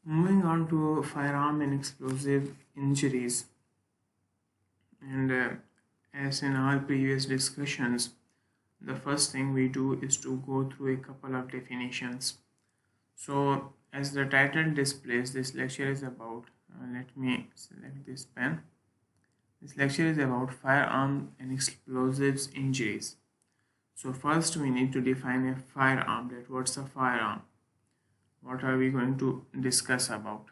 Moving on to firearm and explosive injuries, and as in our previous discussions, the first thing we do is to go through a couple of definitions. So, as the title displays, this lecture is about, let me select this pen. This lecture is about firearm and explosives injuries. So, first we need to define a firearm. That what's a firearm? What are we going to discuss about?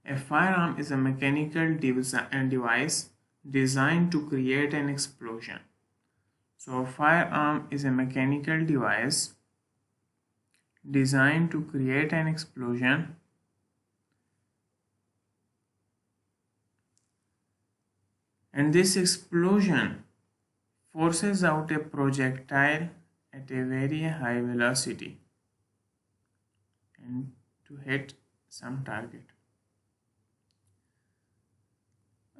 A firearm is a mechanical device designed to create an explosion. So, a firearm is a mechanical device designed to create an explosion, and this explosion forces out a projectile at a very high velocity and to hit some target.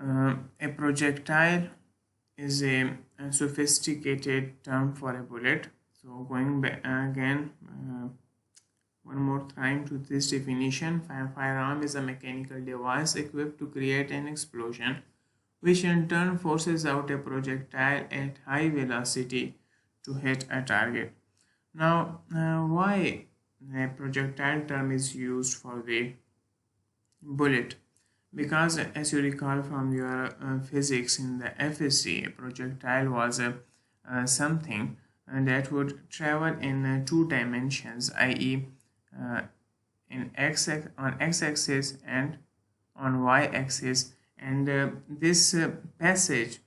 A projectile is a sophisticated term for a bullet. So going back again, one more time to this definition, firearm is a mechanical device equipped to create an explosion, which in turn forces out a projectile at high velocity to hit a target. Now, why a projectile term is used for the bullet? Because as you recall from your physics in the FSC, a projectile was something that would travel in two dimensions, i.e. In on x-axis and on y-axis, and this passage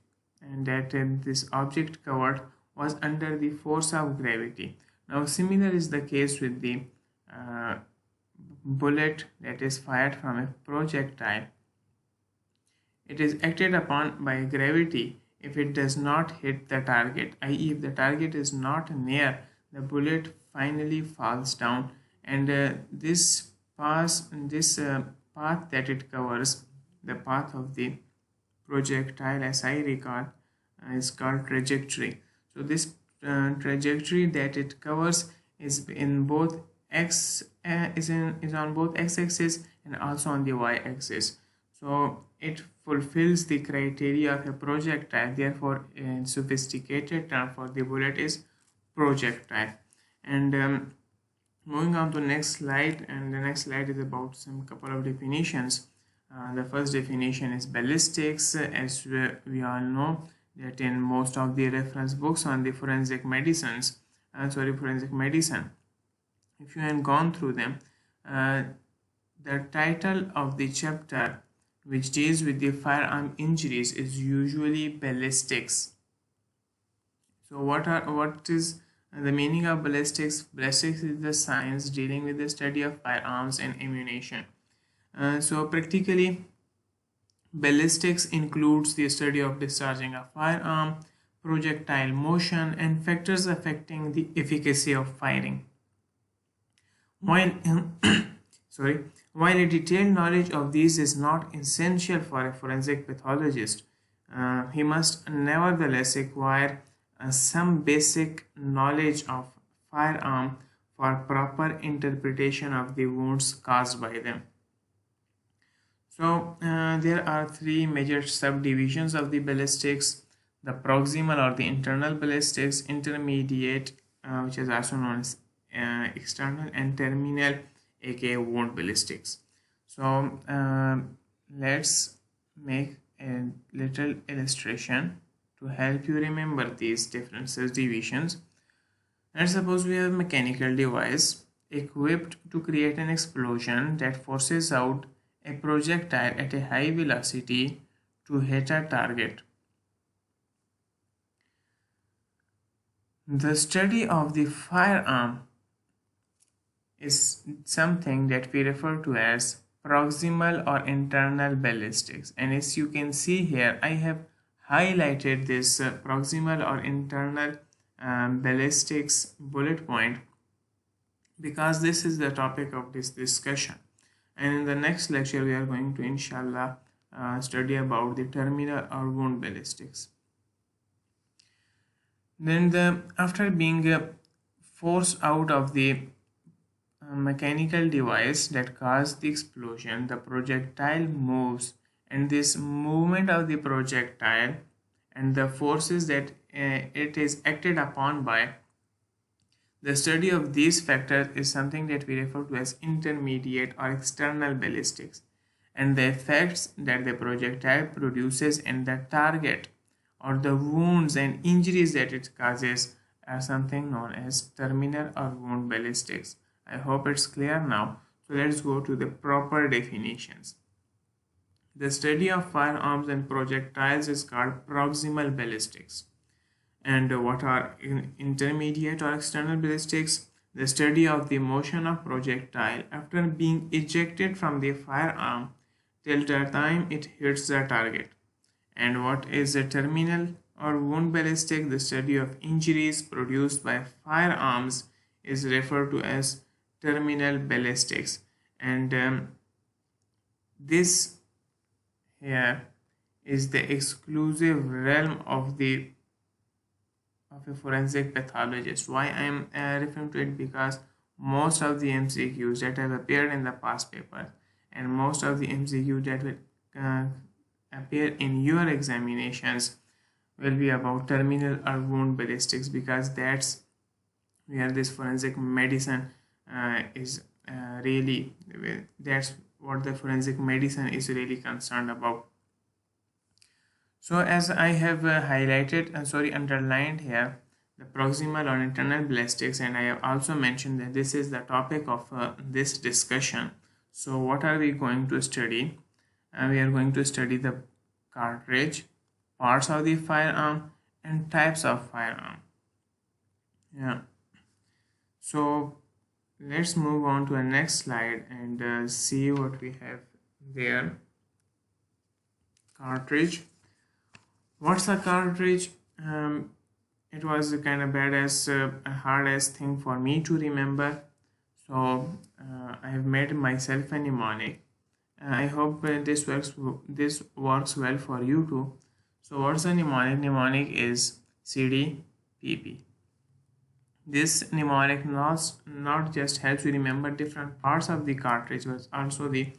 and that this object covered was under the force of gravity. Now similar is the case with the uh, bullet that is fired from a projectile. It is acted upon by gravity if it does not hit the target, i.e. if the target is not near, the bullet finally falls down, and this path that it covers, the path of the projectile, as I recall, is called trajectory. So this trajectory that it covers is in both is on both x-axis and also on the y-axis. So it fulfills the criteria of a projectile. Therefore, a sophisticated term for the bullet is projectile. And moving on to the next slide, and the next slide is about some couple of definitions. The first definition is ballistics. As we all know that in most of the reference books on the forensic medicine, if you have gone through them, the title of the chapter which deals with the firearm injuries is usually ballistics. So what is the meaning of ballistics? Ballistics is the science dealing with the study of firearms and ammunition. So practically, ballistics includes the study of discharging a firearm, projectile motion, and factors affecting the efficacy of firing. While while a detailed knowledge of these is not essential for a forensic pathologist, he must nevertheless acquire some basic knowledge of firearm for proper interpretation of the wounds caused by them. So there are three major subdivisions of the ballistics: the proximal or the internal ballistics, intermediate, which is also known as external, and terminal, aka wound ballistics. So let's make a little illustration to help you remember these differences, divisions. Let's suppose we have a mechanical device equipped to create an explosion that forces out a projectile at a high velocity to hit a target. The study of the firearm is something that we refer to as proximal or internal ballistics, and as you can see here, I have highlighted this proximal or internal ballistics bullet point because this is the topic of this discussion, and in the next lecture we are going to inshallah study about the terminal or wound ballistics. Then after being forced out of the a mechanical device that caused the explosion. The projectile moves, and this movement of the projectile and the forces that it is acted upon by, the study of these factors is something that we refer to as intermediate or external ballistics, and the effects that the projectile produces in the target or the wounds and injuries that it causes are something known as terminal or wound ballistics. I hope it's clear now. So let's go to the proper definitions. The study of firearms and projectiles is called proximal ballistics. And what are intermediate or external ballistics? The study of the motion of projectile after being ejected from the firearm till the time it hits the target. And what is a terminal or wound ballistic? The study of injuries produced by firearms is referred to as terminal ballistics. And this here is the exclusive realm of a forensic pathologist. Why I am referring to it? Because most of the MCQs that have appeared in the past papers and most of the MCQs that will appear in your examinations will be about terminal or wound ballistics, because that's where this forensic medicine is really, that's what the forensic medicine is really concerned about. So as I have highlighted, underlined here, the proximal or internal ballistics, and I have also mentioned that this is the topic of this discussion. So what are we going to study? We are going to study the cartridge, parts of the firearm, and types of firearm. Yeah. So let's move on to the next slide and see what we have there. Cartridge. What's a cartridge? It was kind of a hard as thing for me to remember. So I have made myself a mnemonic. I hope this works well for you too. So what's a mnemonic? Mnemonic is CDPP. This mnemonic not just helps you remember different parts of the cartridge, but also the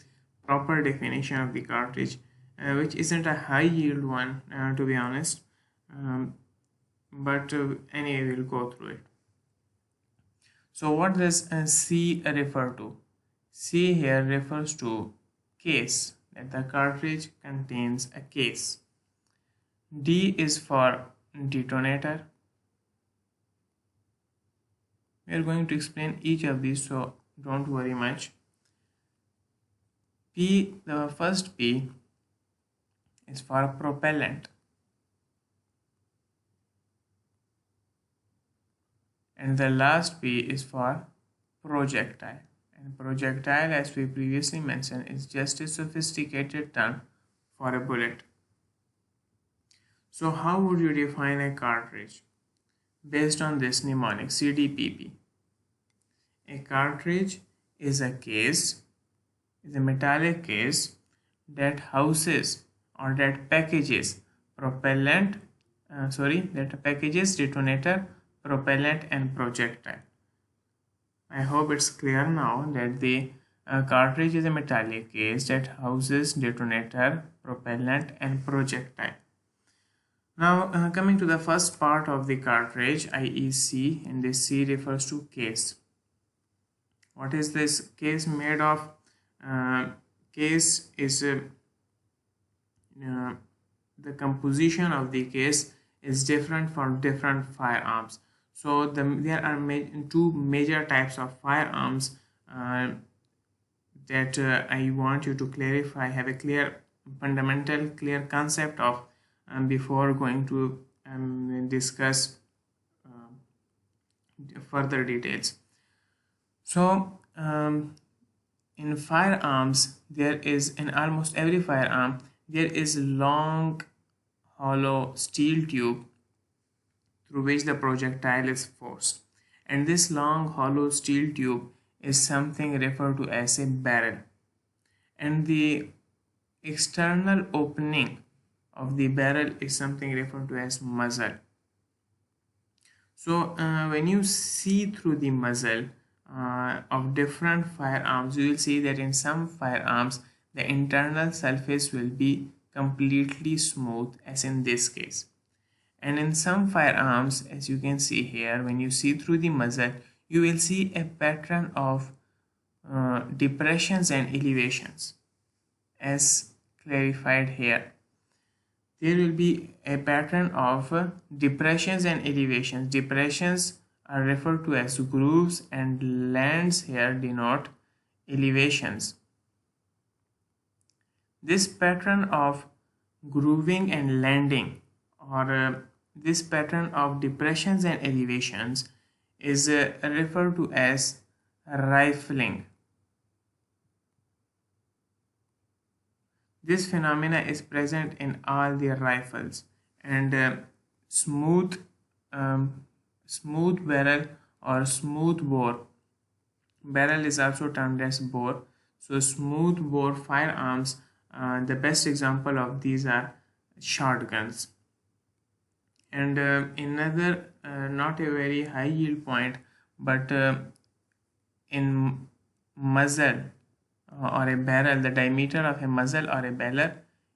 proper definition of the cartridge, which isn't a high yield one, to be honest, but anyway, we'll go through it. So what does C refer to? C here refers to case, that the cartridge contains a case. D is for detonator. We are going to explain each of these, so don't worry much. P, the first P is for propellant, and the last P is for projectile. And projectile, as we previously mentioned, is just a sophisticated term for a bullet. So how would you define a cartridge? Based on this mnemonic CDPP. A cartridge is a case, is a metallic case that houses or that packages detonator, propellant and projectile. I hope it's clear now that the cartridge is a metallic case that houses detonator, propellant and projectile. Now coming to the first part of the cartridge, i.e. C, and this C refers to case. What is this case made of? Case is the composition of the case is different for different firearms. So there are two major types of firearms that I want you to clarify, have a clear concept of before going to discuss further details. So in firearms, there is, in almost every firearm, there is long hollow steel tube through which the projectile is forced, and this long hollow steel tube is something referred to as a barrel, and the external opening of the barrel is something referred to as muzzle. So when you see through the muzzle, of different firearms, you will see that in some firearms the internal surface will be completely smooth, as in this case, and in some firearms, as you can see here, when you see through the muzzle, you will see a pattern of depressions and elevations, as clarified here. There will be a pattern of depressions and elevations. Depressions are referred to as grooves, and lands here denote elevations. This pattern of grooving and landing, or this pattern of depressions and elevations, is referred to as rifling. This phenomena is present in all the rifles, and smooth barrel or smooth bore barrel is also termed as bore. So smooth bore firearms, the best example of these are shotguns. And another not a very high yield point, but in muzzle or a barrel, the diameter of a muzzle or a barrel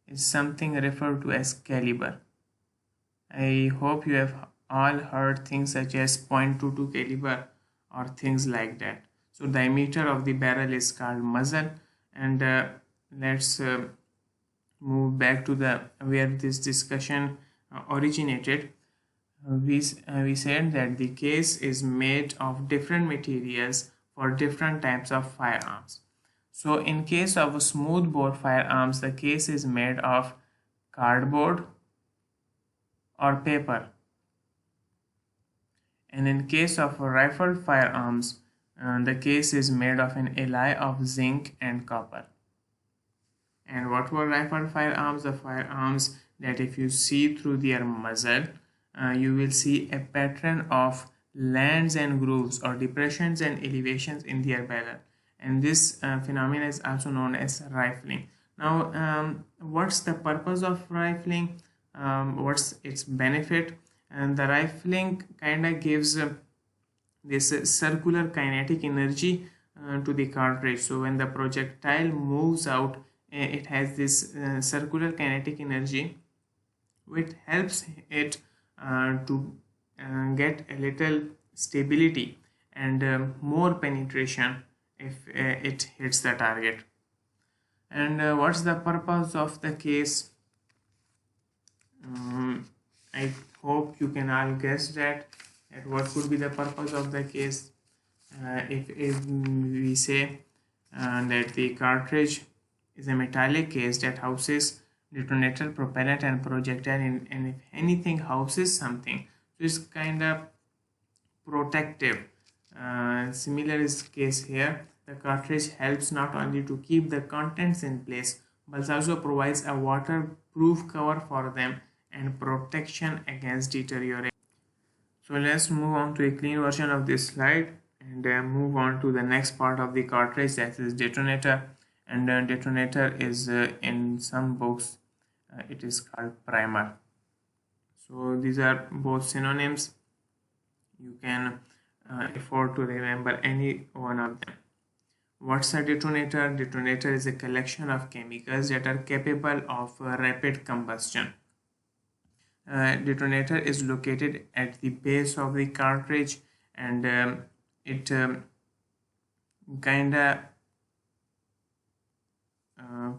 is something referred to as caliber. I hope you have all heard things such as .22 caliber or things like that. So diameter of the barrel is called muzzle. And let's move back to the where this discussion originated. We said that the case is made of different materials for different types of firearms. So in case of smooth bore firearms, the case is made of cardboard or paper, and in case of rifled firearms, the case is made of an alloy of zinc and copper. And what were rifled firearms? The firearms that if you see through their muzzle, you will see a pattern of lands and grooves or depressions and elevations in their barrel, and this phenomenon is also known as rifling. Now, what's the purpose of rifling? What's its benefit? And the rifling kind of gives this circular kinetic energy to the cartridge. So when the projectile moves out, it has this circular kinetic energy, which helps it to get a little stability and more penetration if it hits the target. And what's the purpose of the case? I hope you can all guess that what could be the purpose of the case. If we say that the cartridge is a metallic case that houses detonator, propellant and projectile, and if anything houses something, so it's kind of protective. Similar is the case here. The cartridge helps not only to keep the contents in place, but also provides a waterproof cover for them and protection against deterioration. So let's move on to a clean version of this slide and move on to the next part of the cartridge, that is detonator. And detonator is in some books it is called primer. So these are both synonyms. You can afford to remember any one of them. What's a detonator? Detonator is a collection of chemicals that are capable of rapid combustion. Detonator is located at the base of the cartridge, and it kinda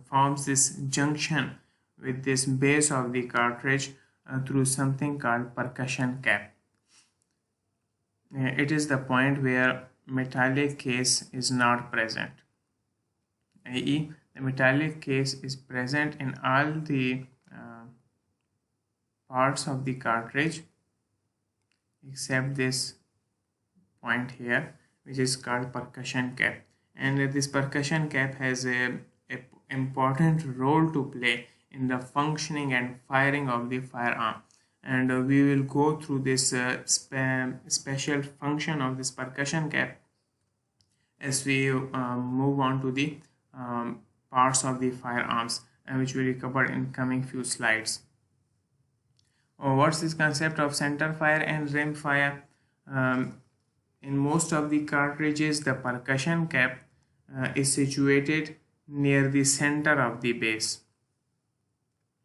forms this junction with this base of the cartridge through something called percussion cap. It is the point where metallic case is not present, i.e. the metallic case is present in all the parts of the cartridge except this point here, which is called percussion cap. And this percussion cap has a important role to play in the functioning and firing of the firearm, and we will go through this special function of this percussion cap as we move on to the parts of the firearms, which we will cover in coming few slides. What's this concept of center fire and rim fire? In most of the cartridges, the percussion cap is situated near the center of the base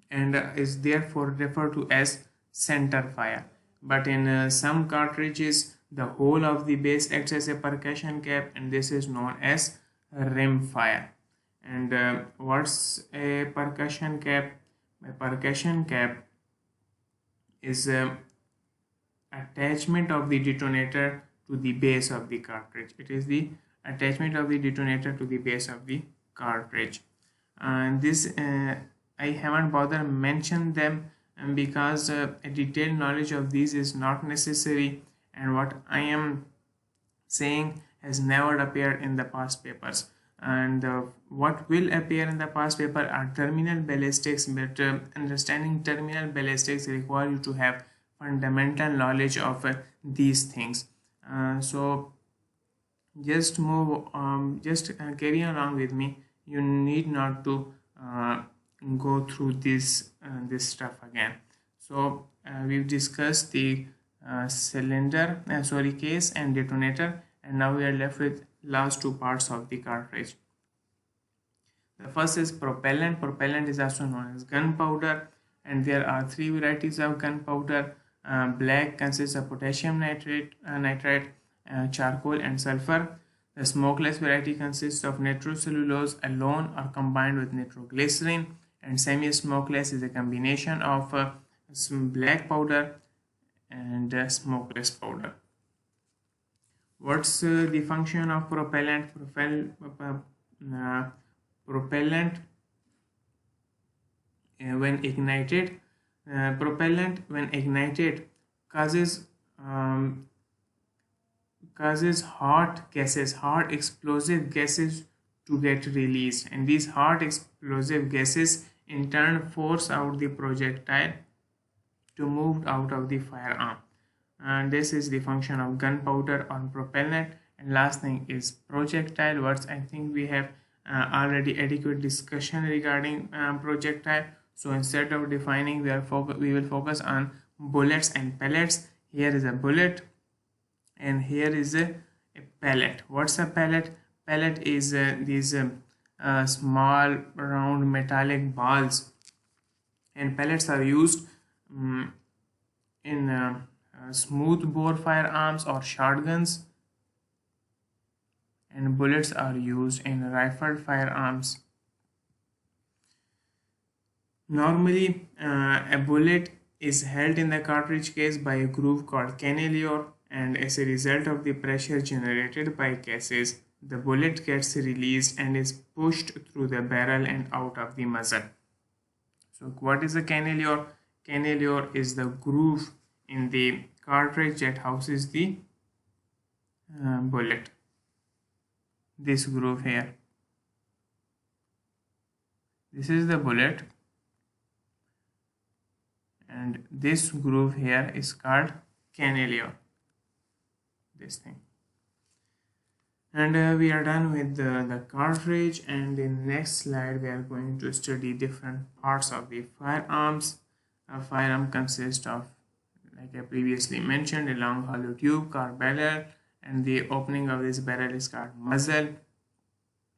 and is therefore referred to as center fire. But in some cartridges, the whole of the base acts as a percussion cap, and this is known as rim fire. And what's a percussion cap? A percussion cap is attachment of the detonator to the base of the cartridge. It is the attachment of the detonator to the base of the cartridge. And this I haven't bothered mention them because a detailed knowledge of these is not necessary, and what I am saying has never appeared in the past papers. And what will appear in the past paper are terminal ballistics, but understanding terminal ballistics require you to have fundamental knowledge of these things. So just carry along with me. You need not to go through this stuff again. So we've discussed the case and detonator, and now we are left with last two parts of the cartridge. The first is propellant. Propellant is also known as gunpowder, and there are three varieties of gunpowder. Black consists of potassium nitrate, charcoal, and sulfur. The smokeless variety consists of nitrocellulose alone or combined with nitroglycerin, and semi-smokeless is a combination of some black powder and smokeless powder. What's the function of propellant? Propellant when ignited, causes hot gases, hot explosive gases to get released, and these hot explosive gases in turn force out the projectile to move out of the firearm. And this is the function of gunpowder on propellant. And last thing is projectile. Words, I think we have already adequate discussion regarding projectile. So instead of defining, we will focus on bullets and pellets. Here is a bullet, and here is a pellet. What's a pellet? Pellet is these small round metallic balls, and pellets are used in smooth bore firearms or shotguns, and bullets are used in rifled firearms. Normally, a bullet is held in the cartridge case by a groove called canalier, and as a result of the pressure generated by gases, the bullet gets released and is pushed through the barrel and out of the muzzle. So what is a canalier? Canalier is the groove in the cartridge that houses the bullet. This groove here. This is the bullet, and this groove here is called canalier. This thing. And we are done with the cartridge, and in next slide we are going to study different parts of the firearms. A firearm consists of, like I previously mentioned, a long hollow tube called barrel, and the opening of this barrel is called muzzle.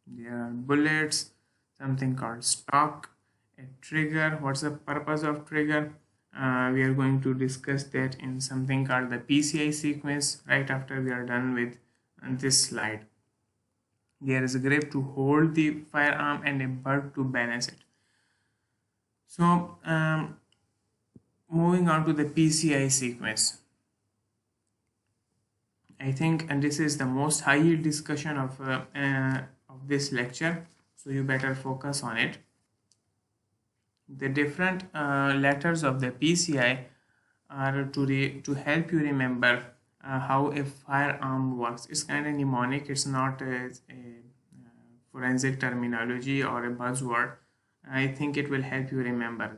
There are bullets, something called stock, a trigger. What's the purpose of trigger? We are going to discuss that in something called the PCI sequence right after we are done with this slide. There is a grip to hold the firearm and a butt to balance it. So moving on to the PCI sequence, I think, and this is the most high yield discussion of this lecture, so you better focus on it. The different letters of the PCI are to help you remember how a firearm works. It's kind of mnemonic. It's not a forensic terminology or a buzzword. I think it will help you remember.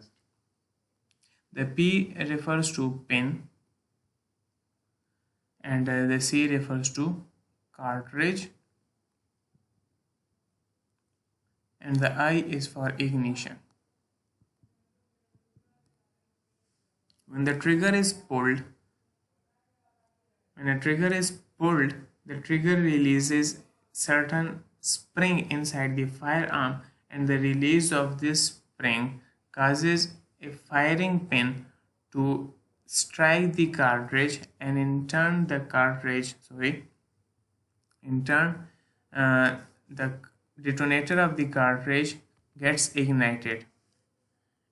The P refers to pin, and the C refers to cartridge, and the I is for ignition. When the trigger is pulled, pulled, the trigger releases certain spring inside the firearm, and the release of this spring causes a firing pin to strike the cartridge, and in turn the detonator of the cartridge gets ignited,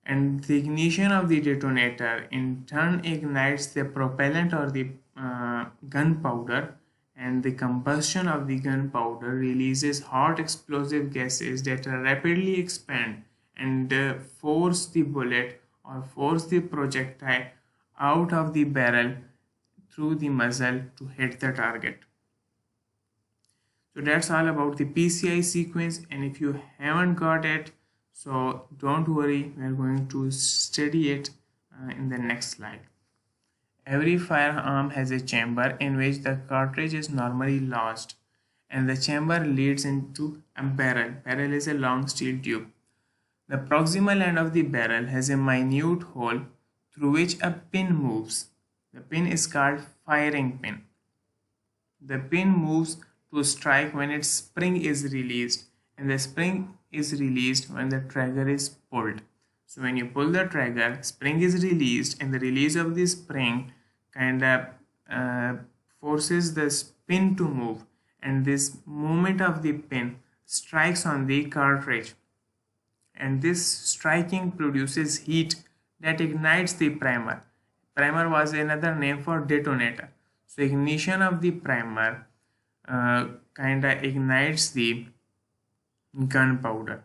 and the ignition of the detonator in turn ignites the propellant or the gunpowder, and the combustion of the gunpowder releases hot explosive gases that rapidly expand and force the bullet or force the projectile out of the barrel through the muzzle to hit the target. So that's all about the PCI sequence, and if you haven't got it, so don't worry, we're going to study it in the next slide. Every firearm has a chamber in which the cartridge is normally lodged, and the chamber leads into a barrel. Barrel is a long steel tube. The proximal end of the barrel has a minute hole through which a pin moves. The pin is called firing pin. The pin moves to strike when its spring is released, and the spring is released when the trigger is pulled. So when you pull the trigger, spring is released, and the release of the spring kind of forces the pin to move, and this movement of the pin strikes on the cartridge, and this striking produces heat that ignites the primer. Primer was another name for detonator. So ignition of the primer kind of ignites the gunpowder,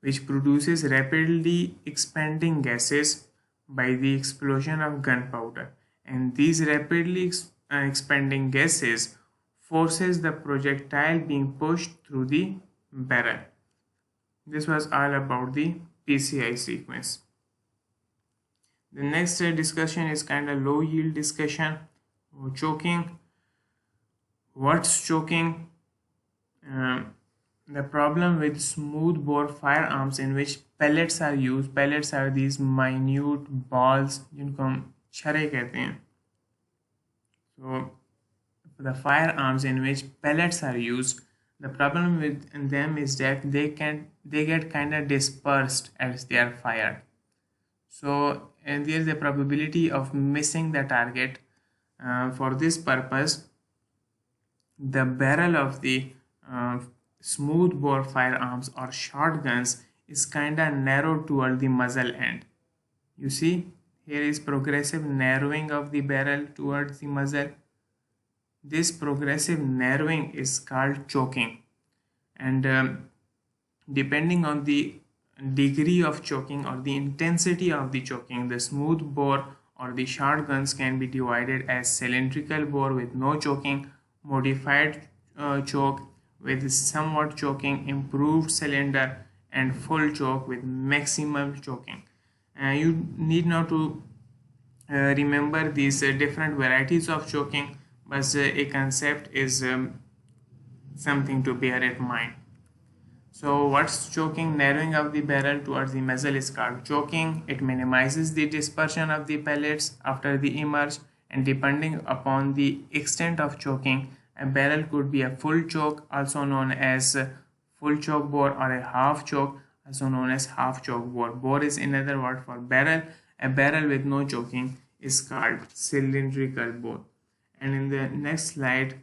which produces rapidly expanding gases by the explosion of gunpowder, and these rapidly expanding gases forces the projectile being pushed through the barrel. This was all about the PCI sequence. The next discussion is kind of low yield discussion. Choking. What's choking? The problem with smooth bore firearms in which pellets are used. Pellets are these minute balls जिनको हम छर्रे कहते हैं. So the firearms in which pellets are used, the problem with them is that they get kind of dispersed as they are fired. So and there is a probability of missing the target. For this purpose, the barrel of the smooth bore firearms or shotguns is kind of narrow toward the muzzle end. You see, here is progressive narrowing of the barrel towards the muzzle. This progressive narrowing is called choking, and depending on the degree of choking or the intensity of the choking, the smooth bore or the shotguns can be divided as cylindrical bore with no choking, modified choke with somewhat choking, improved cylinder, and full choke with maximum choking. You need not to remember these different varieties of choking, but a concept is something to bear in mind. So what's choking? Narrowing of the barrel towards the muzzle is called choking. It minimizes the dispersion of the pellets after the emerge, and depending upon the extent of choking, a barrel could be a full choke, also known as full choke bore, or a half choke, also known as half choke bore. Bore is another word for barrel. A barrel with no choking is called cylindrical bore. And in the next slide,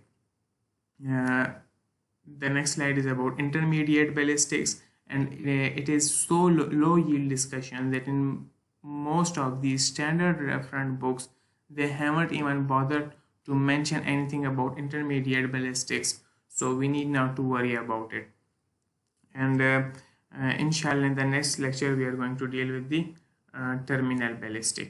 is about intermediate ballistics, and it is so low yield discussion that in most of the standard reference books they haven't even bothered to mention anything about intermediate ballistics, so we need not to worry about it. And inshallah in the next lecture we are going to deal with the terminal ballistic.